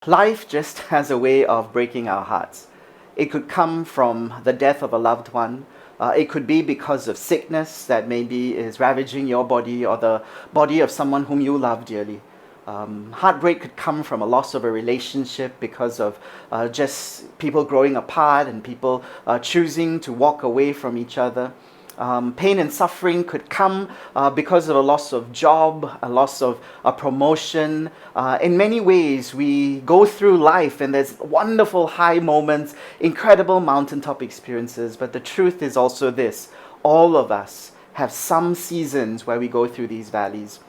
Life just has a way of breaking our hearts. It could come from the death of a loved one. It could be because of sickness that maybe is ravaging your body or the body of someone whom you love dearly. Heartbreak could come from a loss of a relationship because of just people growing apart and people choosing to walk away from each other. Pain and suffering could come because of a loss of job, a loss of a promotion. In many ways, we go through life and there's wonderful high moments, incredible mountaintop experiences. But the truth is also this: all of us have some seasons where we go through these valleys.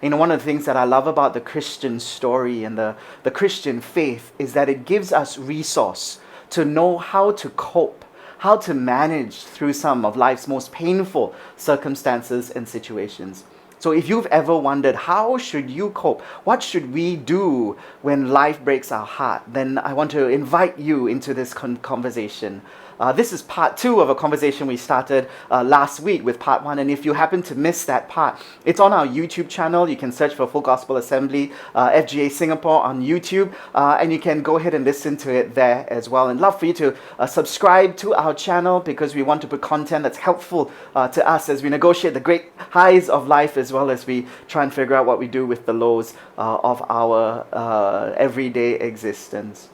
You know, one of the things that I love about the Christian story and the Christian faith is that it gives us resource to know how to cope, how to manage through some of life's most painful circumstances and situations. So if you've ever wondered, how should you cope? What should we do when life breaks our heart? Then I want to invite you into this conversation. This is part 2 of a conversation we started last week with part 1. And if you happen to miss that part, it's on our YouTube channel. You can search for Full Gospel Assembly, FGA Singapore on YouTube. And you can go ahead and listen to it there as well. And love for you to subscribe to our channel, because we want to put content that's helpful to us as we negotiate the great highs of life, as well as we try and figure out what we do with the lows of our everyday existence.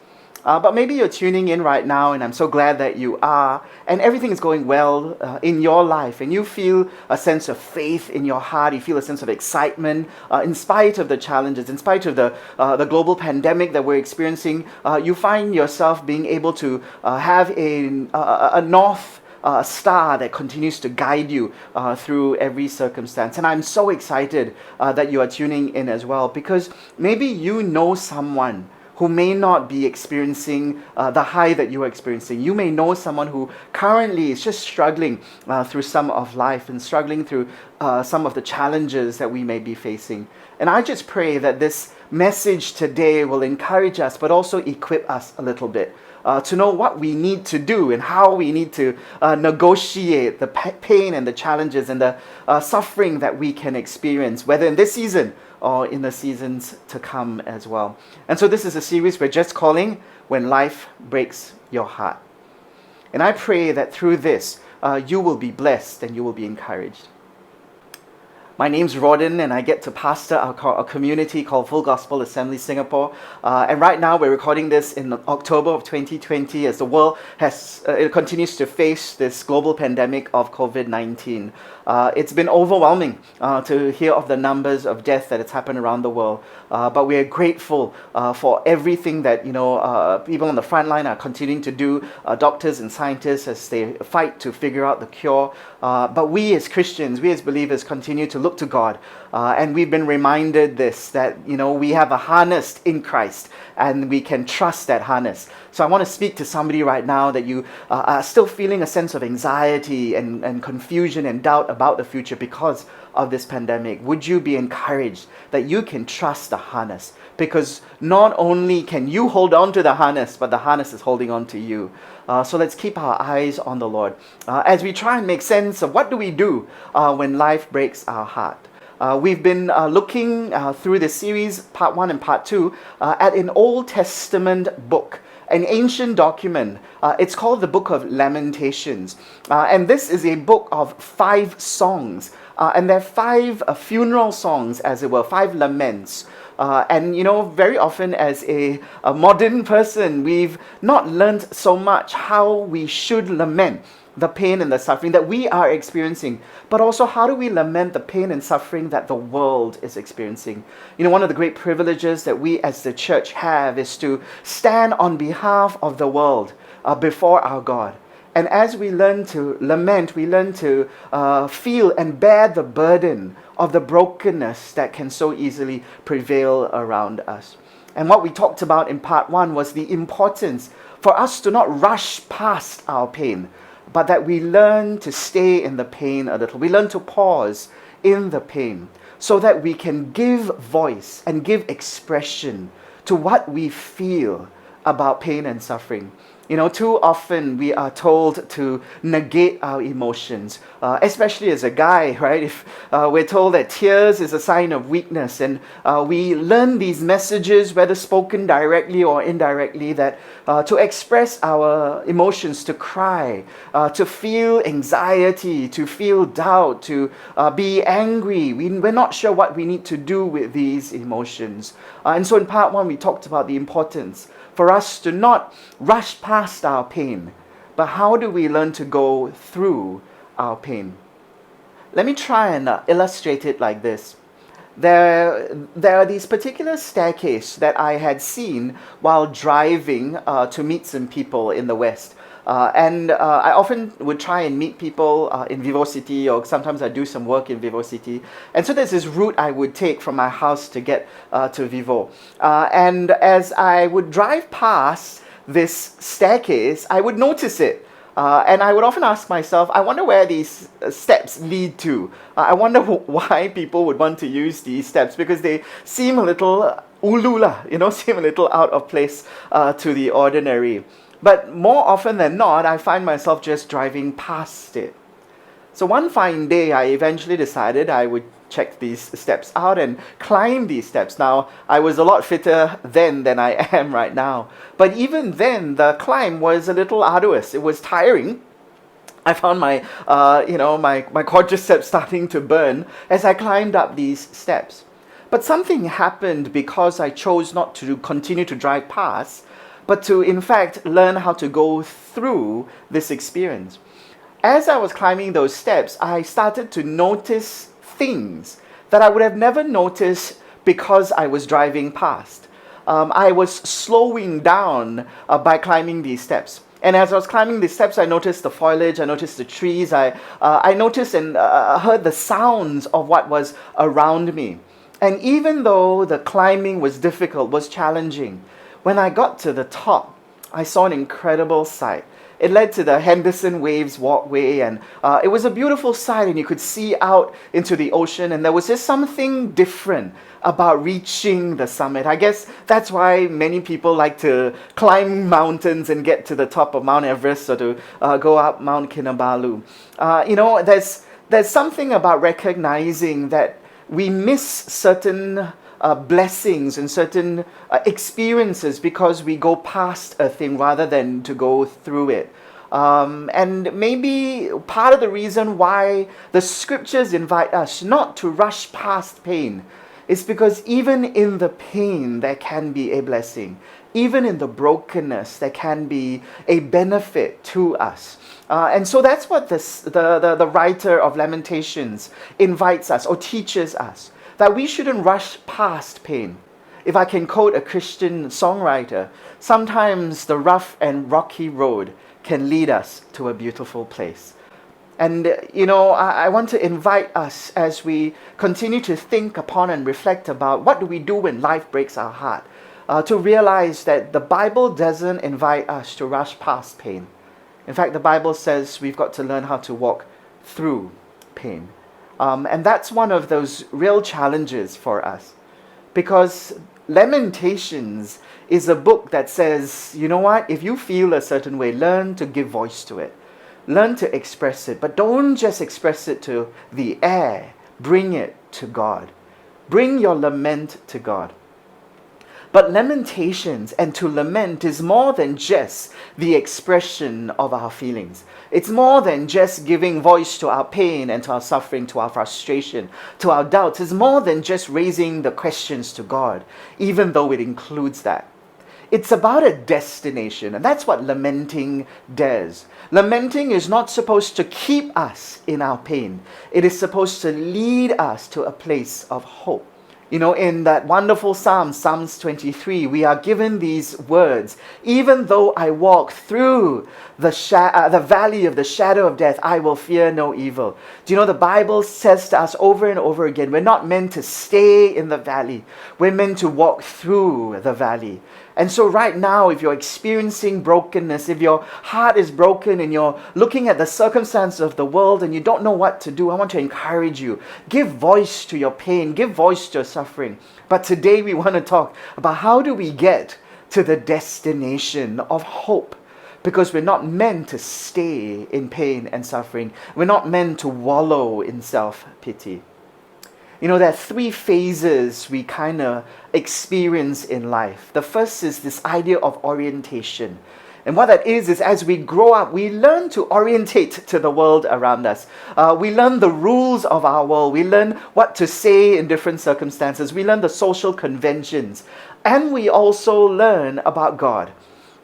But maybe you're tuning in right now, and I'm so glad that you are, and everything is going well in your life, and you feel a sense of faith in your heart, you feel a sense of excitement in spite of the challenges, in spite of the global pandemic that we're experiencing. You find yourself being able to have a north star that continues to guide you through every circumstance. And I'm so excited that you are tuning in as well, because maybe you know someone who may not be experiencing the high that you are experiencing. You may know someone who currently is just struggling through some of life and struggling through some of the challenges that we may be facing. And I just pray that this message today will encourage us, but also equip us a little bit to know what we need to do and how we need to negotiate the pain and the challenges and the suffering that we can experience, whether in this season or in the seasons to come as well. And so this is a series we're just calling When Life Breaks Your Heart. And I pray that through this, you will be blessed and you will be encouraged. My name's Rhordan, and I get to pastor a community called Full Gospel Assembly Singapore. And right now we're recording this in October of 2020 as the world it continues to face this global pandemic of COVID-19. It's been overwhelming to hear of the numbers of death that has happened around the world. But we are grateful for everything that people on the front line are continuing to do, doctors and scientists, as they fight to figure out the cure. But we as Christians, we as believers, continue to look to God. And we've been reminded that we have a harness in Christ, and we can trust that harness. So I want to speak to somebody right now that you are still feeling a sense of anxiety and confusion and doubt about the future because of this pandemic. Would you be encouraged that you can trust the harness? Because not only can you hold on to the harness, but the harness is holding on to you. So let's keep our eyes on the Lord as we try and make sense of what do we do when life breaks our heart. We've been looking through this series, part 1 and part 2, at an Old Testament book, an ancient document. It's called the Book of Lamentations. And this is a book of 5 songs. And they're 5 funeral songs, as it were, 5 laments. And very often as a modern person, we've not learned so much how we should lament the pain and the suffering that we are experiencing, but also how do we lament the pain and suffering that the world is experiencing. One of the great privileges that we as the church have is to stand on behalf of the world before our God. And as we learn to lament, we learn to feel and bear the burden of the brokenness that can so easily prevail around us. And what we talked about in part 1 was the importance for us to not rush past our pain, but that we learn to stay in the pain a little. We learn to pause in the pain so that we can give voice and give expression to what we feel about pain and suffering. Too often we are told to negate our emotions, especially as a guy, right? If we're told that tears is a sign of weakness, and we learn these messages, whether spoken directly or indirectly, that to express our emotions, to cry, to feel anxiety, to feel doubt, to be angry. We're not sure what we need to do with these emotions. And so in part one, we talked about the importance for us to not rush past our pain, but how do we learn to go through our pain? Let me try and illustrate it like this. There are these particular staircase that I had seen while driving to meet some people in the West. And I often would try and meet people in Vivocity, or sometimes I do some work in Vivocity. And so there's this route I would take from my house to get to Vivo. And as I would drive past this staircase, I would notice it. And I would often ask myself, I wonder where these steps lead to. I wonder why people would want to use these steps, because they seem a little ulula, seem a little out of place to the ordinary. But more often than not, I find myself just driving past it. So one fine day, I eventually decided I would check these steps out and climb these steps. Now, I was a lot fitter then than I am right now. But even then, the climb was a little arduous. It was tiring. I found my quadriceps starting to burn as I climbed up these steps. But something happened because I chose not to continue to drive past, but to, in fact, learn how to go through this experience. As I was climbing those steps, I started to notice things that I would have never noticed because I was driving past. I was slowing down by climbing these steps. And as I was climbing these steps, I noticed the foliage, I noticed the trees, I noticed and heard the sounds of what was around me. And even though the climbing was difficult, was challenging, when I got to the top, I saw an incredible sight. It led to the Henderson Waves walkway, and it was a beautiful sight, and you could see out into the ocean, and there was just something different about reaching the summit. I guess that's why many people like to climb mountains and get to the top of Mount Everest, or to go up Mount Kinabalu. There's something about recognizing that we miss certain blessings and certain experiences because we go past a thing rather than to go through it. And maybe part of the reason why the scriptures invite us not to rush past pain is because even in the pain there can be a blessing. Even in the brokenness there can be a benefit to us. And so that's what the writer of Lamentations invites us or teaches us, that we shouldn't rush past pain. If I can quote a Christian songwriter, sometimes the rough and rocky road can lead us to a beautiful place. And, I want to invite us as we continue to think upon and reflect about what do we do when life breaks our heart, to realize that the Bible doesn't invite us to rush past pain. In fact, the Bible says we've got to learn how to walk through pain. And that's one of those real challenges for us, because Lamentations is a book that says, you know what, if you feel a certain way, learn to give voice to it. Learn to express it, but don't just express it to the air. Bring it to God. Bring your lament to God. But lamentations and to lament is more than just the expression of our feelings. It's more than just giving voice to our pain and to our suffering, to our frustration, to our doubts. It's more than just raising the questions to God, even though it includes that. It's about a destination, and that's what lamenting does. Lamenting is not supposed to keep us in our pain. It is supposed to lead us to a place of hope. In that wonderful Psalm, Psalms 23, we are given these words: even though I walk through the valley of the shadow of death, I will fear no evil. Do you know the Bible says to us over and over again, we're not meant to stay in the valley. We're meant to walk through the valley. And so right now, if you're experiencing brokenness, if your heart is broken and you're looking at the circumstances of the world and you don't know what to do, I want to encourage you. Give voice to your pain. Give voice to your suffering. But today we want to talk about how do we get to the destination of hope. because we're not meant to stay in pain and suffering. We're not meant to wallow in self-pity. You know, there are three phases we kind of experience in life. The first is this idea of orientation. And what that is as we grow up, we learn to orientate to the world around us. We learn the rules of our world. We learn what to say in different circumstances. We learn the social conventions. And we also learn about God.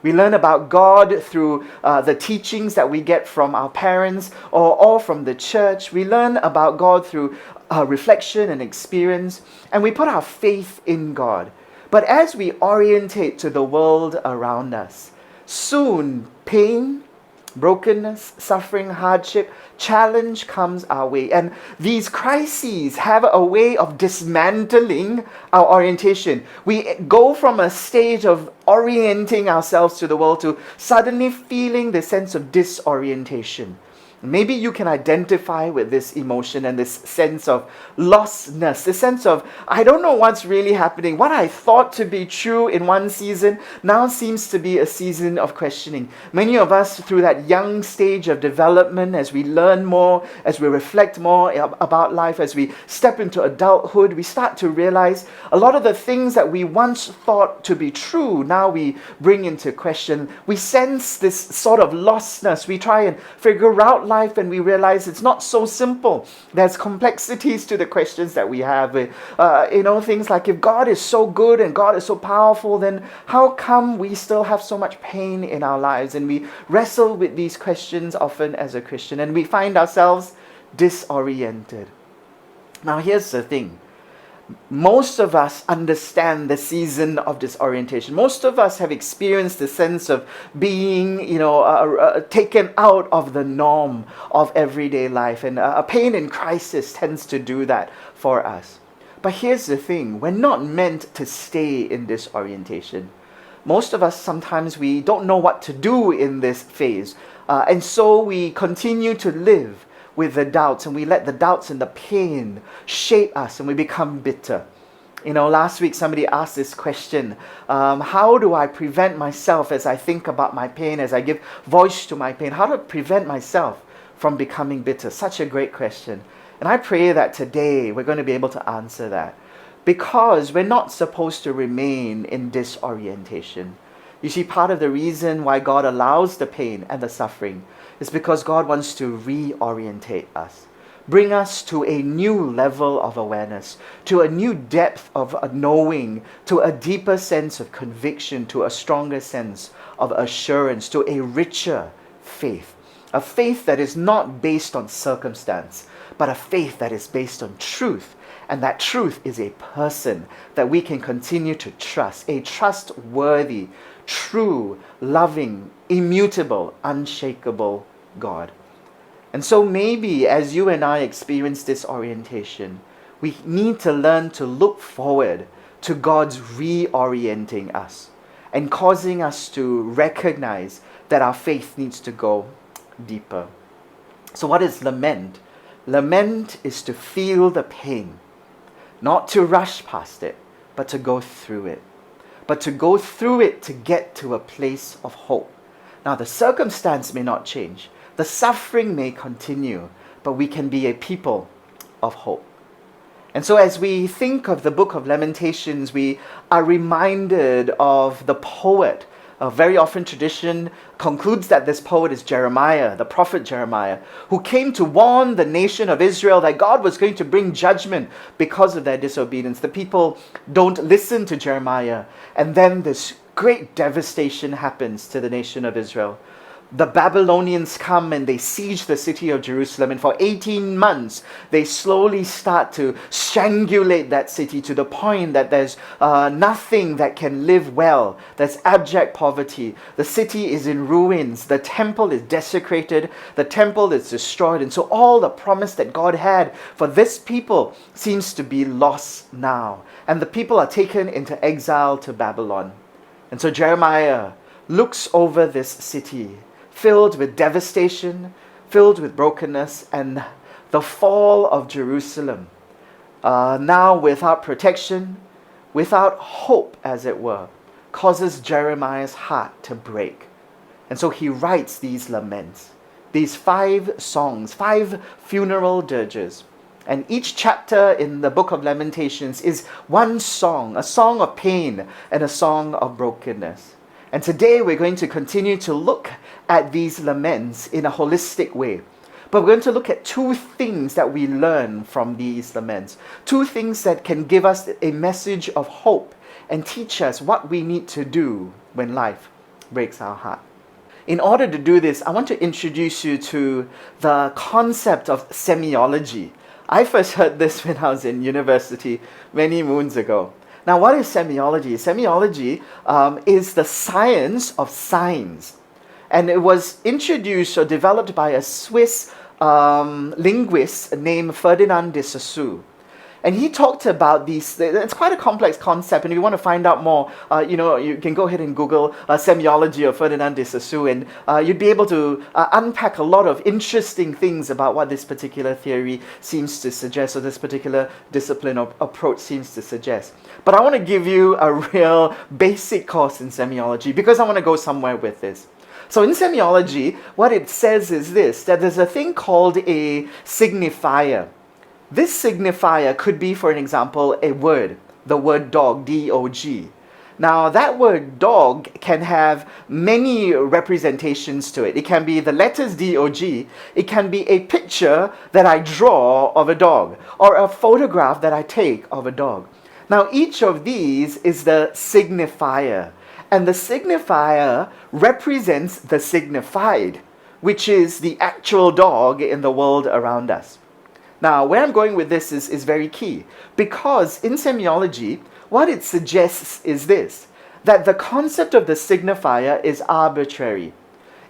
We learn about God through the teachings that we get from our parents or from the church. We learn about God through reflection and experience. And we put our faith in God. But as we orientate to the world around us, soon pain, brokenness, suffering, hardship, challenge comes our way. And these crises have a way of dismantling our orientation. We go from a stage of orienting ourselves to the world to suddenly feeling the sense of disorientation. Maybe you can identify with this emotion and this sense of lostness, this sense of, I don't know what's really happening. What I thought to be true in one season now seems to be a season of questioning. Many of us, through that young stage of development, as we learn more, as we reflect more about life, as we step into adulthood, we start to realize a lot of the things that we once thought to be true, now we bring into question. We sense this sort of lostness. We try and figure out life, and we realize it's not so simple. There's complexities to the questions that we have. Things like, if God is so good and God is so powerful, then how come we still have so much pain in our lives? And we wrestle with these questions often as a Christian, and we find ourselves disoriented. Now here's the thing. Most of us understand the season of disorientation. Most of us have experienced the sense of being, taken out of the norm of everyday life. And a pain and crisis tends to do that for us. But here's the thing. We're not meant to stay in disorientation. Most of us, sometimes we don't know what to do in this phase. And so we continue to live with the doubts, and we let the doubts and the pain shape us, and we become bitter. Last week somebody asked this question, how do I prevent myself as I think about my pain, as I give voice to my pain? How do I prevent myself from becoming bitter? Such a great question. And I pray that today we're going to be able to answer that, because we're not supposed to remain in disorientation. You see, part of the reason why God allows the pain and the suffering is because God wants to reorientate us, bring us to a new level of awareness, to a new depth of knowing, to a deeper sense of conviction, to a stronger sense of assurance, to a richer faith. A faith that is not based on circumstance, but a faith that is based on truth. And that truth is a person that we can continue to trust, a trustworthy, true, loving, immutable, unshakable God. And so maybe as you and I experience this orientation, we need to learn to look forward to God's reorienting us and causing us to recognize that our faith needs to go deeper. So what is lament? Lament is to feel the pain, not to rush past it, but to go through it. But to go through it to get to a place of hope. Now the circumstance may not change. The suffering may continue, but we can be a people of hope. And so as we think of the book of Lamentations, we are reminded of the poet. Very often tradition concludes that this poet is Jeremiah, the prophet Jeremiah, who came to warn the nation of Israel that God was going to bring judgment because of their disobedience. The people don't listen to Jeremiah, and then this great devastation happens to the nation of Israel. The Babylonians come and they siege the city of Jerusalem, and for 18 months they slowly start to strangulate that city to the point that there's nothing that can live well. There's abject poverty. The city is in ruins. The temple is desecrated. The temple is destroyed. And so all the promise that God had for this people seems to be lost now. And the people are taken into exile to Babylon. And so Jeremiah looks over this city, filled with devastation, filled with brokenness, and the fall of Jerusalem. Now without protection, without hope, as it were, causes Jeremiah's heart to break. And so he writes these laments, these 5 songs, 5 funeral dirges. And each chapter in the book of Lamentations is one song, a song of pain and a song of brokenness. And today we're going to continue to look at these laments in a holistic way. But we're going to look at 2 things that we learn from these laments. 2 things that can give us a message of hope and teach us what we need to do when life breaks our heart. In order to do this, I want to introduce you to the concept of semiology. I first heard this when I was in university many moons ago. Now, what is semiology? Semiology is the science of signs. And it was introduced or developed by a Swiss linguist named FERDINAND de SAUSSURE. And he talked about these, it's quite a complex concept, and if you want to find out more, you can go ahead and Google semiology of Ferdinand de Saussure, and you'd be able to unpack a lot of interesting things about what this particular theory seems to suggest, or this particular discipline or approach seems to suggest. But I want to give you a real basic course in semiology, because I want to go somewhere with this. So in semiology, what it says is this, that there's a thing called a signifier. This signifier could be, for an example, a word, the word dog, D-O-G. Now, that word dog can have many representations to it. It can be the letters D-O-G. It can be a picture that I draw of a dog, or a photograph that I take of a dog. Now, each of these is the signifier. And the signifier represents the signified, which is the actual dog in the world around us. Now, where I'm going with this is very key, because in semiology, what it suggests is this, that the concept of the signifier is arbitrary.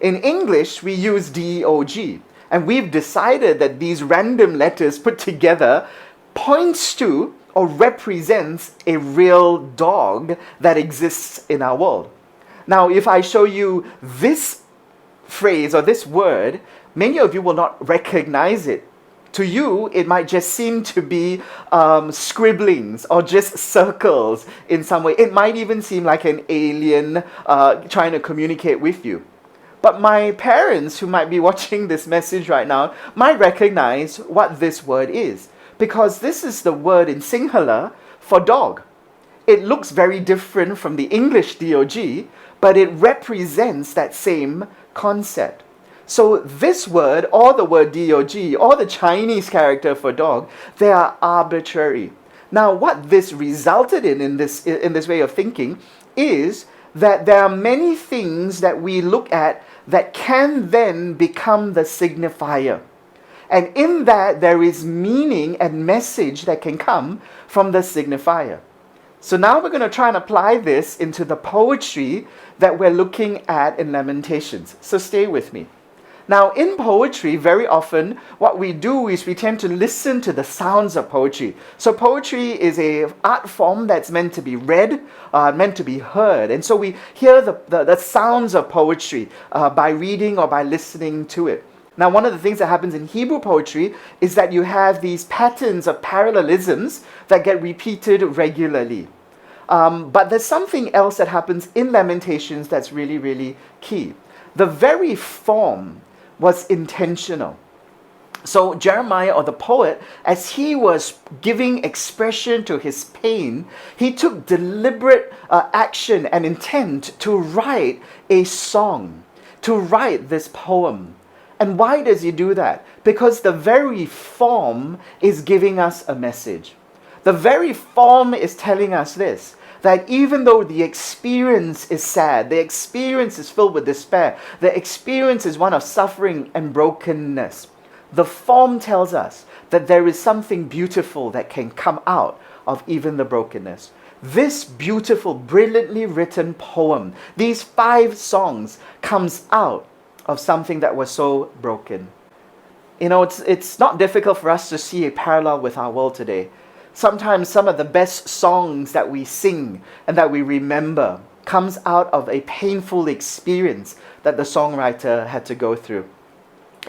In English, we use D-O-G, and we've decided that these random letters put together points to or represents a real dog that exists in our world. Now, if I show you this phrase or this word, many of you will not recognize it. To you, it might just seem to be scribblings or just circles in some way. It might even seem like an alien trying to communicate with you. But my parents, who might be watching this message right now, might recognize what this word is, because this is the word in singular for dog. It looks very different from the English D-O-G, but it represents that same concept. So this word, or the word D-O-G, or the Chinese character for dog, they are arbitrary. Now, what this resulted in this way of thinking is that there are many things that we look at that can then become the signifier. And in that, there is meaning and message that can come from the signifier. So now we're going to try and apply this into the poetry that we're looking at in Lamentations. So stay with me. Now, in poetry, very often, what we do is we tend to listen to the sounds of poetry. So poetry is an art form that's meant to be read, meant to be heard. And so we hear the sounds of poetry by reading or by listening to it. Now, one of the things that happens in Hebrew poetry is that you have these patterns of parallelisms that get repeated regularly. But there's something else that happens in Lamentations that's really, really key. The very form was intentional. So Jeremiah, or the poet, as he was giving expression to his pain, he took deliberate action and intent to write a song, to write this poem. And why does he do that? Because the very form is giving us a message. The very form is telling us this, that even though the experience is sad, the experience is filled with despair, the experience is one of suffering and brokenness, the form tells us that there is something beautiful that can come out of even the brokenness. This beautiful, brilliantly written poem, these 5 songs, comes out of something that was so broken. You know, it's not difficult for us to see a parallel with our world today. Sometimes some of the best songs that we sing and that we remember comes out of a painful experience that the songwriter had to go through.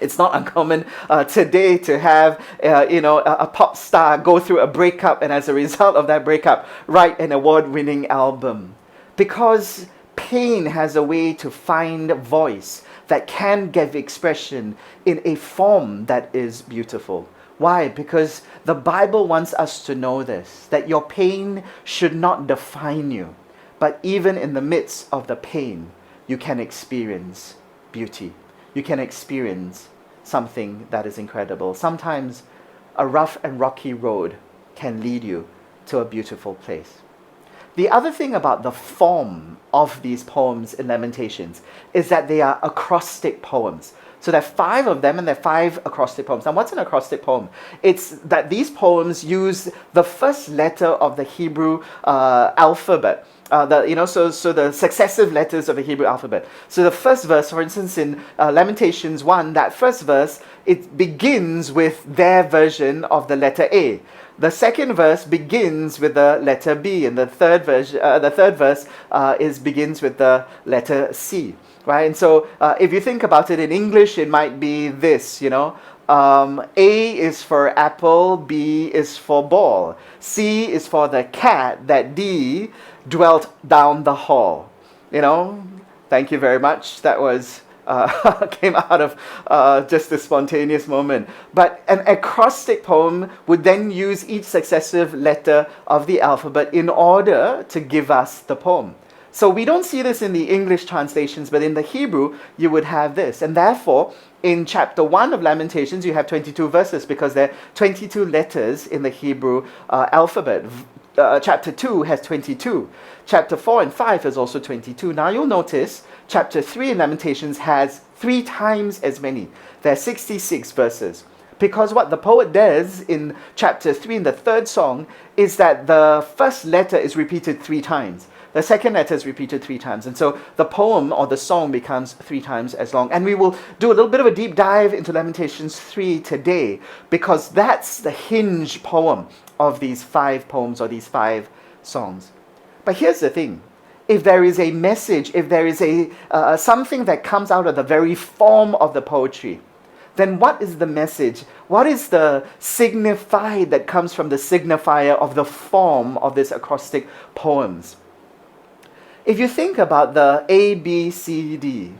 It's not uncommon today to have a pop star go through a breakup, and as a result of that breakup, write an award-winning album. Because pain has a way to find voice that can give expression in a form that is beautiful. Why? Because the Bible wants us to know this, that your pain should not define you, but even in the midst of the pain, you can experience beauty. You can experience something that is incredible. Sometimes a rough and rocky road can lead you to a beautiful place. The other thing about the form of these poems in Lamentations is that they are acrostic poems. So there are 5 of them, and there are 5 acrostic poems. Now, what's an acrostic poem? It's that these poems use the first letter of the Hebrew alphabet. So the successive letters of the Hebrew alphabet. So the first verse, for instance, in Lamentations 1, that first verse, it begins with their version of the letter A. The second verse begins with the letter B, and the third verse begins with the letter C. Right? And so if you think about it in English, it might be this, A is for apple, B is for ball, C is for the cat that D dwelt down the hall. Thank you very much. That was came out of just a spontaneous moment. But an acrostic poem would then use each successive letter of the alphabet in order to give us the poem. So we don't see this in the English translations, but in the Hebrew, you would have this. And therefore, in chapter 1 of Lamentations, you have 22 verses because there are 22 letters in the Hebrew alphabet. Chapter 2 has 22. Chapter 4 and 5 has also 22. Now you'll notice chapter 3 in Lamentations has 3 times as many. There are 66 verses. Because what the poet does in chapter 3 in the third song is that the first letter is repeated 3 times. The second letter is repeated 3 times. And so the poem or the song becomes 3 times as long. And we will do a little bit of a deep dive into Lamentations 3 today, because that's the hinge poem of these 5 poems or these 5 songs. But here's the thing. If there is a message, if there is something that comes out of the very form of the poetry, then what is the message? What is the signified that comes from the signifier of the form of these acrostic poems? If you think about the A, B, C, D,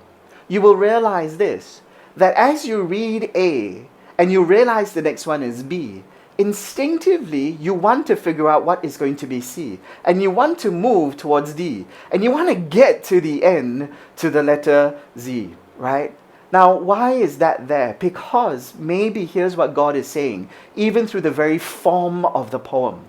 you will realize this, that as you read A and you realize the next one is B, instinctively you want to figure out what is going to be C, and you want to move towards D, and you want to get to the end, to the letter Z, right? Now, why is that there? Because maybe here's what God is saying, even through the very form of the poem,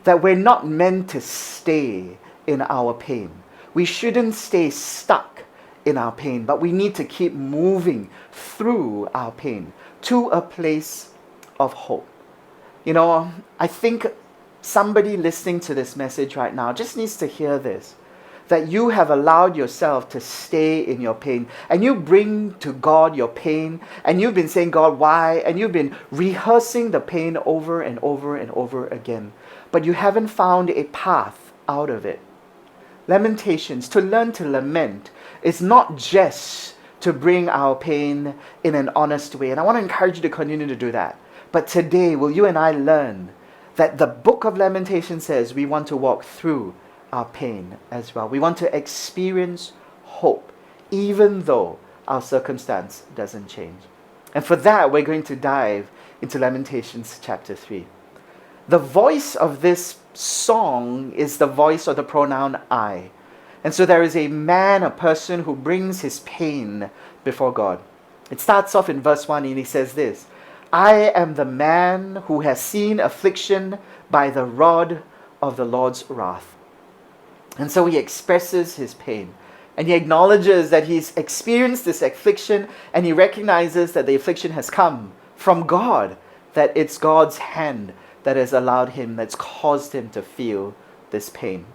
that we're not meant to stay in our pain. We shouldn't stay stuck in our pain, but we need to keep moving through our pain to a place of hope. I think somebody listening to this message right now just needs to hear this, that you have allowed yourself to stay in your pain, and you bring to God your pain, and you've been saying, God, why? And you've been rehearsing the pain over and over and over again, but you haven't found a path out of it. Lamentations, to learn to lament, is not just to bring our pain in an honest way. And I want to encourage you to continue to do that. But today, will you and I learn that the book of Lamentations says we want to walk through our pain as well. We want to experience hope, even though our circumstance doesn't change. And for that, we're going to dive into Lamentations chapter 3. The voice of this song is the voice of the pronoun I. And so there is a man, a person who brings his pain before God. It starts off in verse 1 and he says this, I am the man who has seen affliction by the rod of the Lord's wrath. And so he expresses his pain. And he acknowledges that he's experienced this affliction, and he recognizes that the affliction has come from God, that it's God's hand that has allowed him, that's caused him to feel this pain.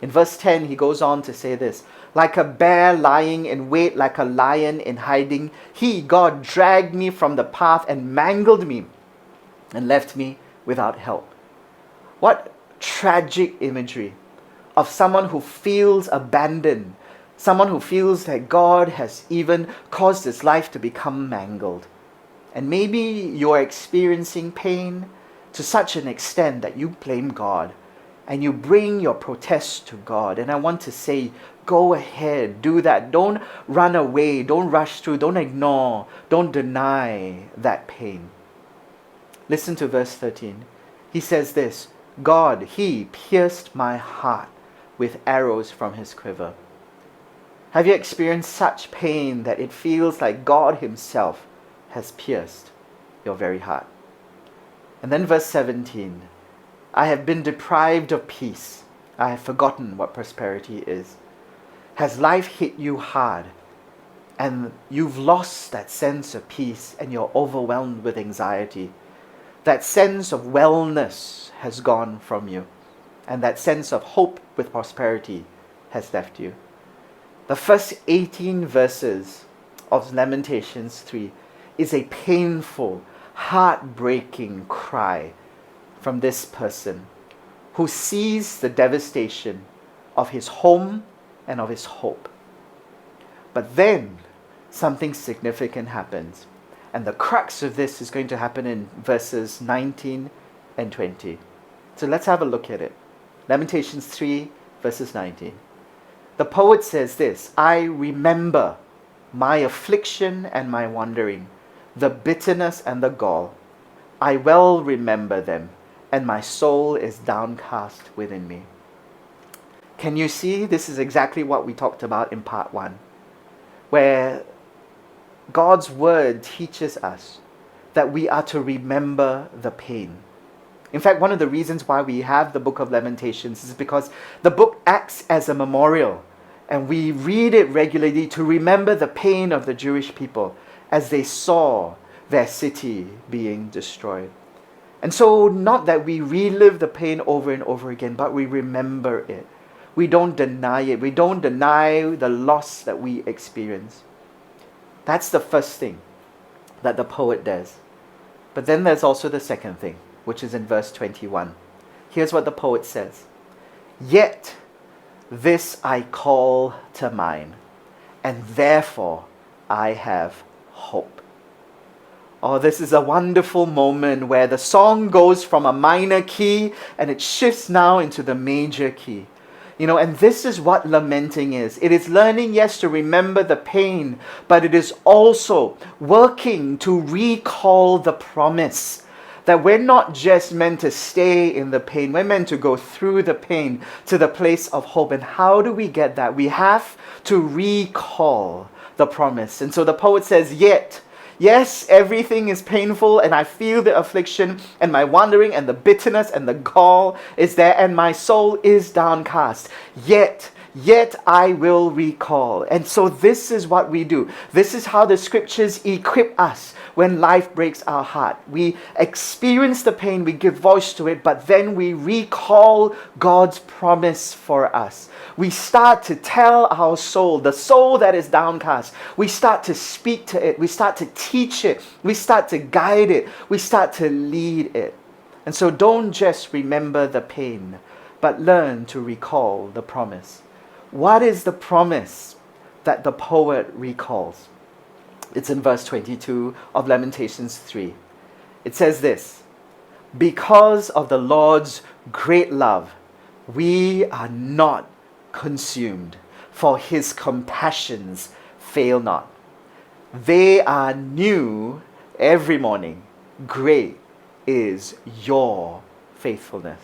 In verse 10, he goes on to say this, like a bear lying in wait, like a lion in hiding, he, God, dragged me from the path and mangled me and left me without help. What tragic imagery of someone who feels abandoned, someone who feels that God has even caused his life to become mangled. And maybe you're experiencing pain to such an extent that you blame God. and you bring your protest to God. And I want to say, go ahead, do that. Don't run away, don't rush through, don't ignore, don't deny that pain. Listen to verse 13. He says this, God, He pierced my heart with arrows from His quiver. Have you experienced such pain that it feels like God Himself has pierced your very heart? And then verse 17, I have been deprived of peace. I have forgotten what prosperity is. Has life hit you hard and you've lost that sense of peace and you're overwhelmed with anxiety? That sense of wellness has gone from you, and that sense of hope with prosperity has left you. The first 18 verses of Lamentations 3 is a painful, heartbreaking cry from this person who sees the devastation of his home and of his hope. But then something significant happens. And the crux of this is going to happen in verses 19 and 20. So let's have a look at it. Lamentations 3, verses 19. The poet says this, I remember my affliction and my wandering, the bitterness and the gall. I well remember them, and my soul is downcast within me. Can you see? This is exactly what we talked about in part 1, where God's word teaches us that we are to remember the pain. In fact, one of the reasons why we have the book of Lamentations is because the book acts as a memorial, and we read it regularly to remember the pain of the Jewish people as they saw their city being destroyed. And so, not that we relive the pain over and over again, but we remember it. We don't deny it. We don't deny the loss that we experience. That's the first thing that the poet does. But then there's also the second thing, which is in verse 21. Here's what the poet says. Yet this I call to mind, and therefore I have hope. Oh, this is a wonderful moment where the song goes from a minor key and it shifts now into the major key. And this is what lamenting is. It is learning, yes, to remember the pain, but it is also working to recall the promise that we're not just meant to stay in the pain. We're meant to go through the pain to the place of hope. And how do we get that? We have to recall the promise. And so the poet says, yet, yes, everything is painful and I feel the affliction and my wandering and the bitterness and the gall is there and my soul is downcast. Yet I will recall. And so this is what we do. This is how the scriptures equip us when life breaks our heart. We experience the pain, we give voice to it, but then we recall God's promise for us. We start to tell our soul, the soul that is downcast, we start to speak to it, we start to teach it, we start to guide it, we start to lead it. And so don't just remember the pain, but learn to recall the promise. What is the promise that the poet recalls? It's in verse 22 of Lamentations 3. It says this, because of the Lord's great love, we are not consumed, for His compassions fail not. They are new every morning. Great is your faithfulness.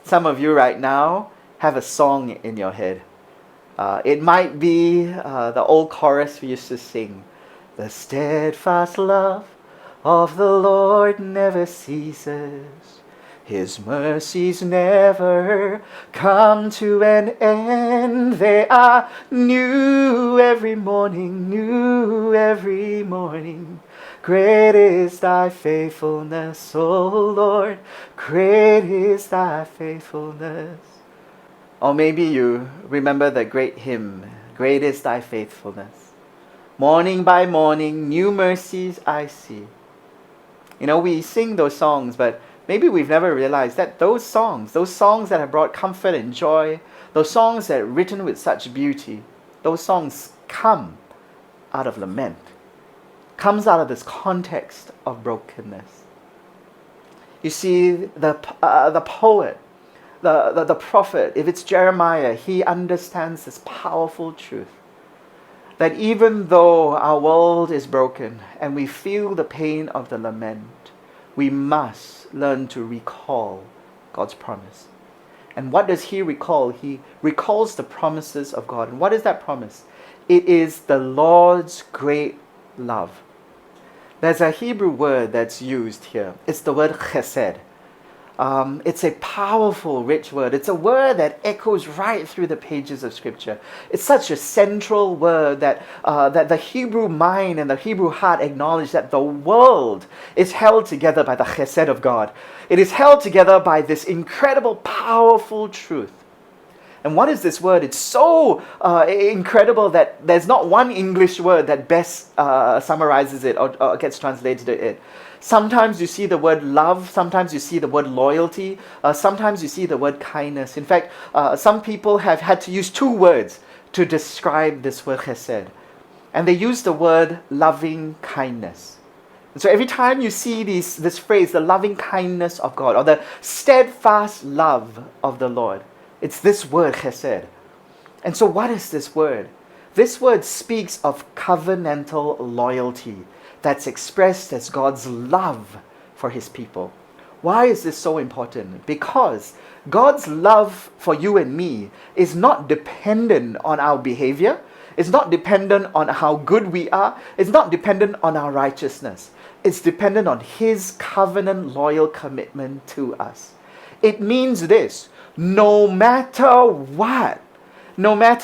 Some of you right now have a song in your head. It might be the old chorus we used to sing. The steadfast love of the Lord never ceases. His mercies never come to an end. They are new every morning, new every morning. Great is thy faithfulness, O Lord. Great is thy faithfulness. Or maybe you remember the great hymn, Great is thy faithfulness. Morning by morning, new mercies I see. We sing those songs, but maybe we've never realized that those songs that have brought comfort and joy, those songs that are written with such beauty, those songs come out of lament, comes out of this context of brokenness. You see, the poet, the prophet, if it's Jeremiah, he understands this powerful truth that even though our world is broken and we feel the pain of the lament, we must learn to recall God's promise. And what does he recall? He recalls the promises of God. And what is that promise? It is the Lord's great love. There's a Hebrew word that's used here. It's the word chesed. It's a powerful, rich word. It's a word that echoes right through the pages of Scripture. It's such a central word that the Hebrew mind and the Hebrew heart acknowledge that the world is held together by the chesed of God. It is held together by this incredible, powerful truth. And what is this word? It's so incredible that there's not one English word that best summarizes it or gets translated to it. Sometimes you see the word love, sometimes you see the word loyalty, sometimes you see the word kindness. In fact, some people have had to use two words to describe this word chesed. And they use the word loving kindness. And so every time you see this phrase, the loving kindness of God, or the steadfast love of the Lord, it's this word chesed. And so what is this word? This word speaks of covenantal loyalty that's expressed as God's love for his people. Why is this so important? Because God's love for you and me is not dependent on our behavior. It's not dependent on how good we are. It's not dependent on our righteousness. It's dependent on his covenant loyal commitment to us. It means this: no matter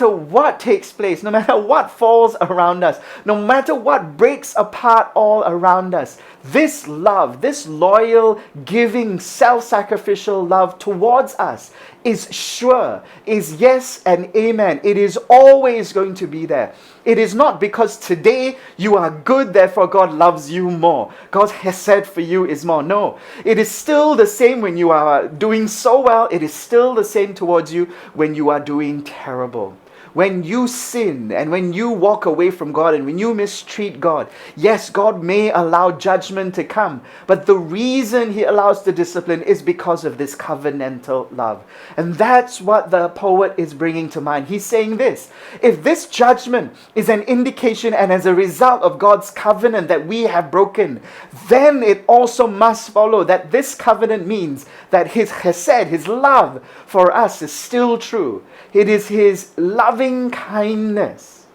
what takes place, no matter what falls around us, no matter what breaks apart all around us, this love, this loyal, giving, self-sacrificial love towards us is sure, is yes and amen. It is always going to be there. It is not because today you are good, therefore God loves you more. God's hesed for you is more. No, it is still the same when you are doing so well. It is still the same towards you when you are doing terrible. When you sin and when you walk away from God and when you mistreat God, yes, God may allow judgment to come, but the reason he allows the discipline is because of this covenantal love. And that's what the poet is bringing to mind. He's saying this: if this judgment is an indication and as a result of God's covenant that we have broken, then it also must follow that this covenant means that his chesed, his love for us is still true. It is his loving kindness.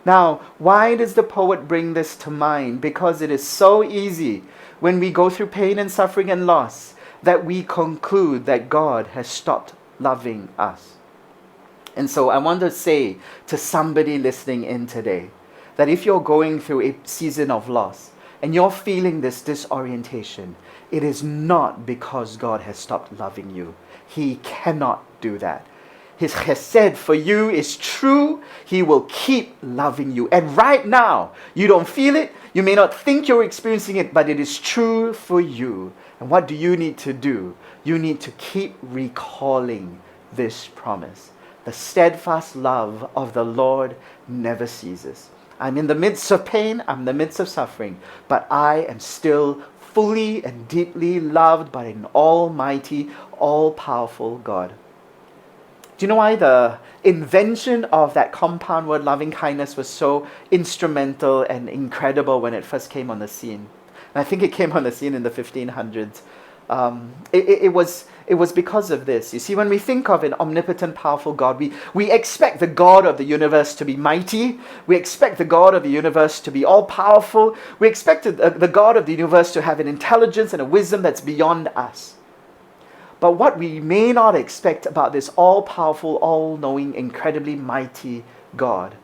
Now, why does the poet bring this to mind? Because it is so easy when we go through pain and suffering and loss that we conclude that God has stopped loving us. And so I want to say to somebody listening in today that if you're going through a season of loss and you're feeling this disorientation, it is not because God has stopped loving you. He cannot do that. His chesed for you is true. He will keep loving you. And right now, you don't feel it. You may not think you're experiencing it, but it is true for you. And what do you need to do? You need to keep recalling this promise. The steadfast love of the Lord never ceases. I'm in the midst of pain. I'm in the midst of suffering. But I am still fully and deeply loved by an almighty, all-powerful God. Do you know why the invention of that compound word loving kindness was so instrumental and incredible when it first came on the scene? And I think it came on the scene in the 1500s. It was because of this. You see, when we think of an omnipotent, powerful God, we expect the God of the universe to be mighty. We expect the God of the universe to be all-powerful. We expect the God of the universe to have an intelligence and a wisdom that's beyond us. But what we may not expect about this all-powerful, all-knowing, incredibly mighty God,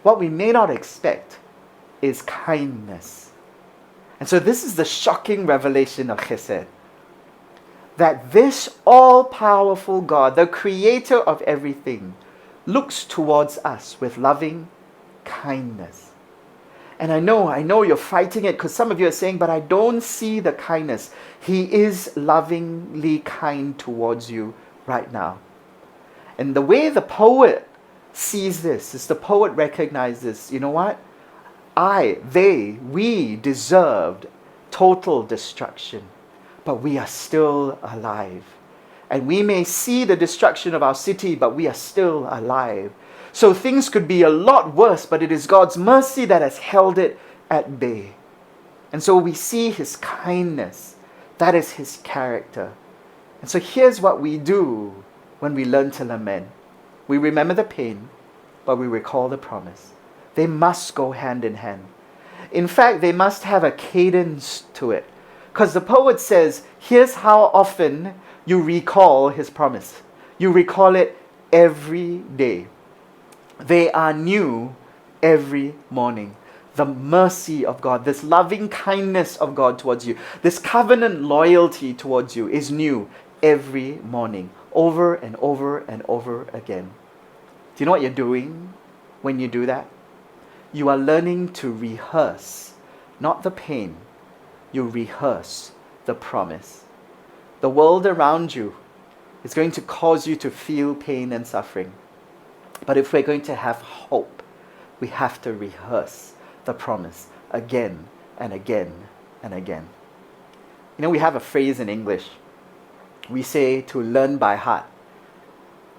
what we may not expect is kindness. And so this is the shocking revelation of chesed. That this all-powerful God, the creator of everything, looks towards us with loving kindness. And I know you're fighting it because some of you are saying, but I don't see the kindness. He is lovingly kind towards you right now. And the way the poet sees this is the poet recognizes, you know what? We deserved total destruction. but we are still alive. And we may see the destruction of our city, but we are still alive. So things could be a lot worse, but it is God's mercy that has held it at bay. And so we see his kindness. That is his character. And so here's what we do when we learn to lament. We remember the pain, but we recall the promise. They must go hand in hand. In fact, they must have a cadence to it. Because the poet says, here's how often you recall his promise. You recall it every day. They are new every morning. The mercy of God, this loving kindness of God towards you, this covenant loyalty towards you is new every morning, over and over and over again. Do you know what you're doing when you do that? You are learning to rehearse, not the pain. You rehearse the promise. The world around you is going to cause you to feel pain and suffering. But if we're going to have hope, we have to rehearse the promise again and again and again. You know, we have a phrase in English. We say to learn by heart.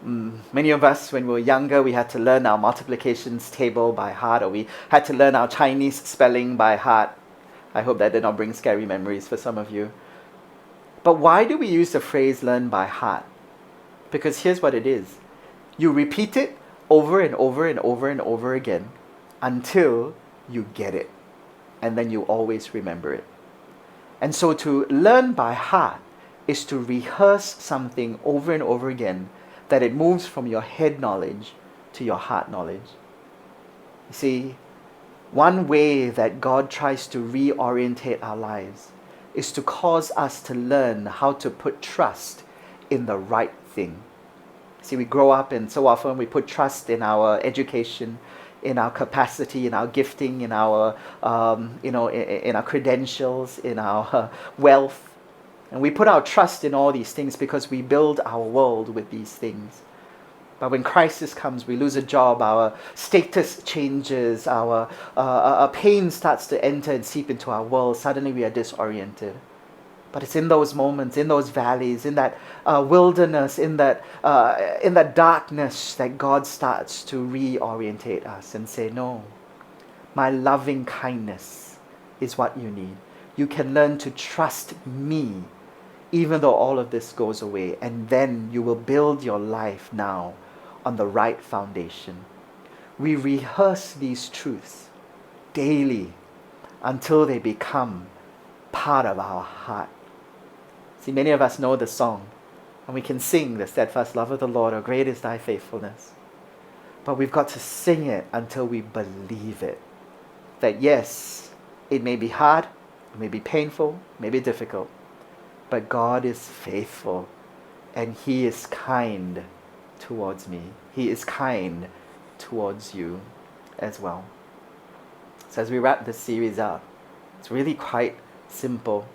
Many of us, when we were younger, we had to learn our multiplications table by heart, or we had to learn our Chinese spelling by heart. I hope that did not bring scary memories for some of you. But why do we use the phrase learn by heart? Because here's what it is. You repeat it over and over and over and over again until you get it. And then you always remember it. And so to learn by heart is to rehearse something over and over again, that it moves from your head knowledge to your heart knowledge. You see, one way that God tries to reorientate our lives is to cause us to learn how to put trust in the right thing. See, we grow up and so often we put trust in our education, in our capacity, in our gifting, in our, in our credentials, in our wealth. And we put our trust in all these things because we build our world with these things. But when crisis comes, we lose a job, our status changes, our pain starts to enter and seep into our world, suddenly we are disoriented. But it's in those moments, in those valleys, in that wilderness, in that darkness that God starts to reorientate us and say, no, my loving kindness is what you need. You can learn to trust me even though all of this goes away, and then you will build your life now on the right foundation. We rehearse these truths daily until they become part of our heart. See, many of us know the song, and we can sing the steadfast love of the Lord, how great is thy faithfulness. But we've got to sing it until we believe it. That yes, it may be hard, it may be painful, it may be difficult, but God is faithful, and he is kind towards me. He is kind towards you as well. So as we wrap this series up, it's really quite simple.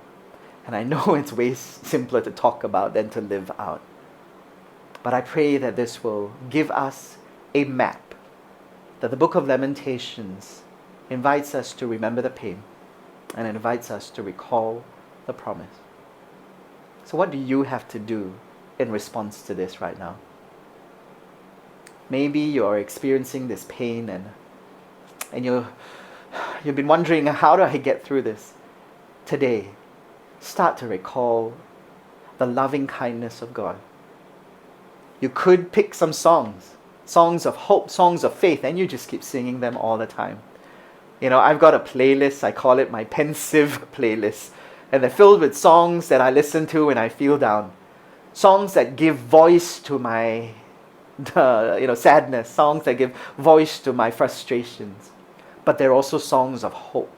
And I know it's way simpler to talk about than to live out. But I pray that this will give us a map, that the book of Lamentations invites us to remember the pain and invites us to recall the promise. So what do you have to do in response to this right now? Maybe you're experiencing this pain and you've been wondering, how do I get through this? Today, start to recall the loving kindness of God. You could pick some songs of hope, songs of faith, and you just keep singing them all the time. You know, I've got a playlist, I call it my pensive playlist, and they're filled with songs that I listen to when I feel down. Songs that give voice to my sadness, songs that give voice to my frustrations. But they're also songs of hope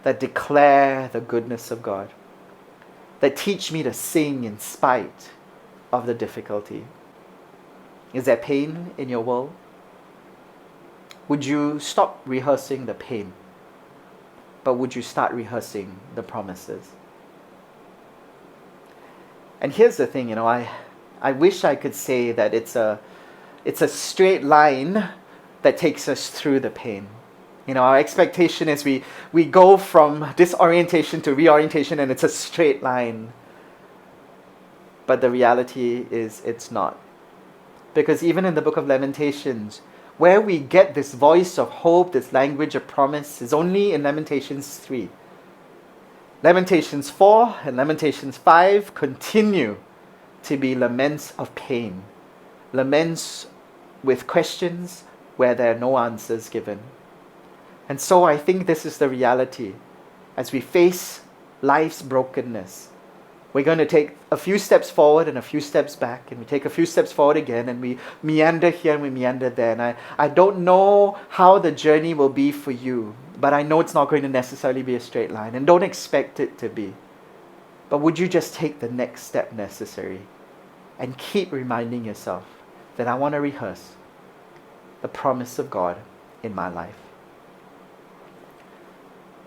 that declare the goodness of God, that teach me to sing in spite of the difficulty. Is there pain in your world? Would you stop rehearsing the pain, but would you start rehearsing the promises? And here's the thing, I wish I could say that it's a straight line that takes us through the pain. Our expectation is we go from disorientation to reorientation, and it's a straight line. But the reality is it's not. Because even in the book of Lamentations, where we get this voice of hope, this language of promise, is only in Lamentations 3. Lamentations 4 and Lamentations 5 continue to be laments of pain, laments with questions where there are no answers given. And so I think this is the reality. As we face life's brokenness, we're going to take a few steps forward and a few steps back, and we take a few steps forward again, and we meander here and we meander there. And I don't know how the journey will be for you, but I know it's not going to necessarily be a straight line, and don't expect it to be. But would you just take the next step necessary and keep reminding yourself that I want to rehearse the promise of God in my life.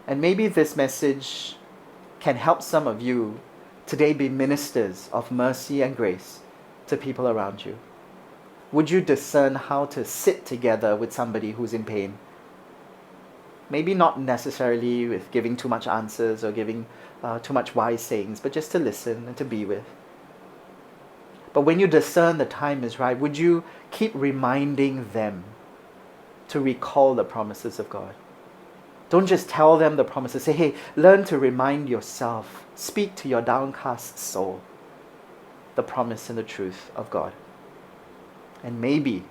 And maybe this message can help some of you today be ministers of mercy and grace to people around you. Would you discern how to sit together with somebody who's in pain? Maybe not necessarily with giving too much answers or giving too much wise sayings, but just to listen and to be with. But when you discern the time is right, would you keep reminding them to recall the promises of God? Don't just tell them the promises. Say, hey, learn to remind yourself. Speak to your downcast soul the promise and the truth of God. And maybe,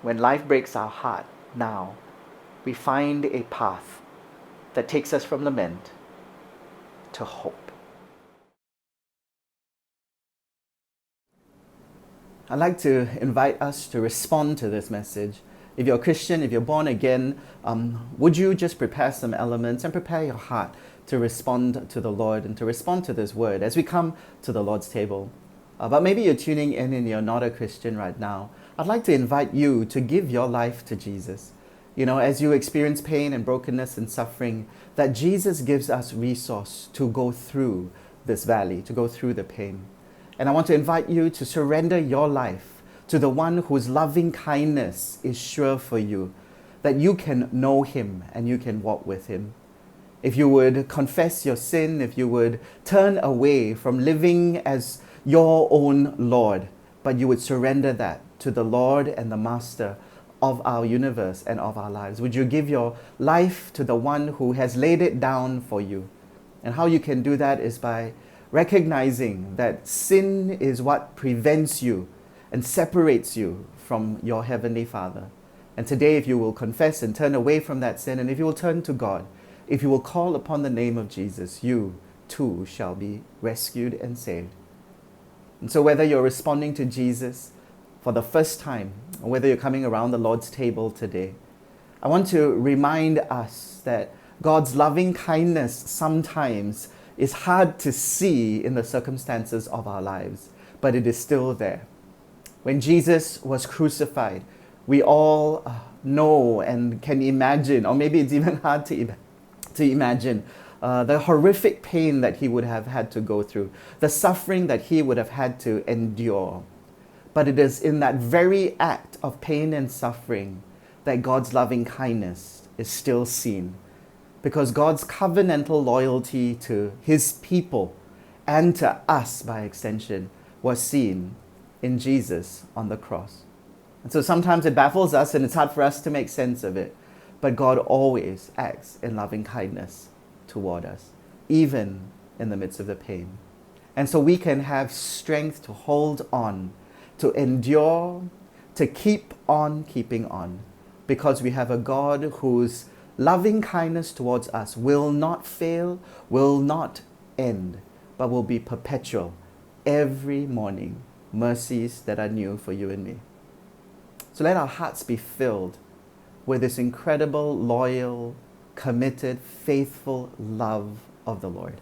when life breaks our heart now, we find a path that takes us from lament to hope. I'd like to invite us to respond to this message. If you're a Christian, if you're born again, would you just prepare some elements and prepare your heart to respond to the Lord and to respond to this word as we come to the Lord's table. But maybe you're tuning in and you're not a Christian right now. I'd like to invite you to give your life to Jesus. You know, as you experience pain and brokenness and suffering, that Jesus gives us resource to go through this valley, to go through the pain. And I want to invite you to surrender your life to the one whose loving kindness is sure for you, that you can know him and you can walk with him. If you would confess your sin, if you would turn away from living as your own Lord, but you would surrender that to the Lord and the Master of our universe and of our lives. Would you give your life to the one who has laid it down for you? And how you can do that is by recognizing that sin is what prevents you and separates you from your Heavenly Father. And today, if you will confess and turn away from that sin, and if you will turn to God, if you will call upon the name of Jesus, you too shall be rescued and saved. And so whether you're responding to Jesus for the first time, or whether you're coming around the Lord's table today, I want to remind us that God's loving kindness sometimes is hard to see in the circumstances of our lives, but it is still there. When Jesus was crucified, we all know and can imagine, or maybe it's even hard to imagine, the horrific pain that he would have had to go through, the suffering that he would have had to endure. But it is in that very act of pain and suffering that God's loving kindness is still seen. Because God's covenantal loyalty to his people and to us by extension was seen in Jesus on the cross. And so sometimes it baffles us and it's hard for us to make sense of it. But God always acts in loving kindness toward us, even in the midst of the pain. And so we can have strength to hold on, to endure, to keep on keeping on, because we have a God whose loving kindness towards us will not fail, will not end, but will be perpetual every morning. Mercies that are new for you and me. So let our hearts be filled with this incredible, loyal, committed, faithful love of the Lord.